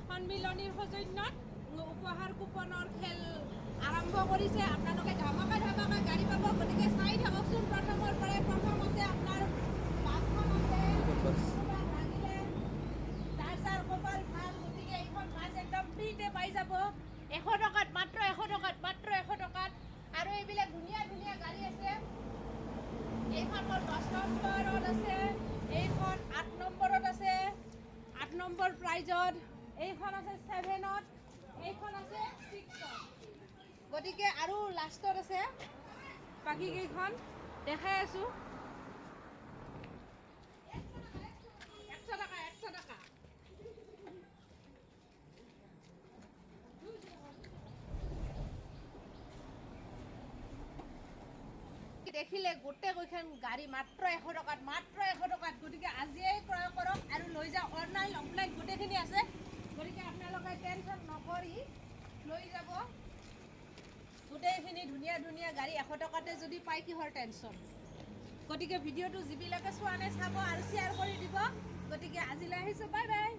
সন্মিলনীৰ সৌজন্যত উপহাৰ কুপনৰ খেল আৰম্ভ কৰিছে। আপোনালোকে ধামাকা গাড়ী পাব, গতিকে চাই থাককচোন। প্ৰথমৰ পৰাই প্ৰথম আছে আপোনাৰ বাছখন আছে, লাগিলে যাৰ কপাল ভাল, গতিকে এইখন বাছ একদম ফ্ৰীতে পাই যাব 100 টকাত, মাত্ৰ 100 টকাত। আৰু এইবিলাক ধুনীয়া ধুনীয়া গাড়ী আছে। এইখন মোৰ 10 নম্বৰত আছে, এইখন 8 নম্বৰত আছে, 8 নম্বৰ প্ৰাইজত। এইখন আছে 7ত, এইখন আছে 6ত। গতিকে আৰু লাষ্টত আছে বাকী কেইখন দেখাই আছোঁ। 100 টকা। দেখিলে গোটেইকেইখন গাড়ী মাত্ৰ 100 টকাত। গতিকে আজিয়েই ক্ৰয় কৰক আৰু লৈ যাওক। অনলাইন অফলাইন গোটেইখিনি আছে, গতিকে আপোনালোকে টেনশ্যন নকৰি লৈ যাব। গোটেইখিনি ধুনীয়া ধুনীয়া গাড়ী 100 টকাতে যদি পায়, কিহৰ টেনশ্যন। গতিকে ভিডিঅ'টো যিবিলাকে চোৱা নাই চাব আৰু শ্বেয়াৰ কৰি দিব। গতিকে আজিলৈ আহিছোঁ, বাই বাই।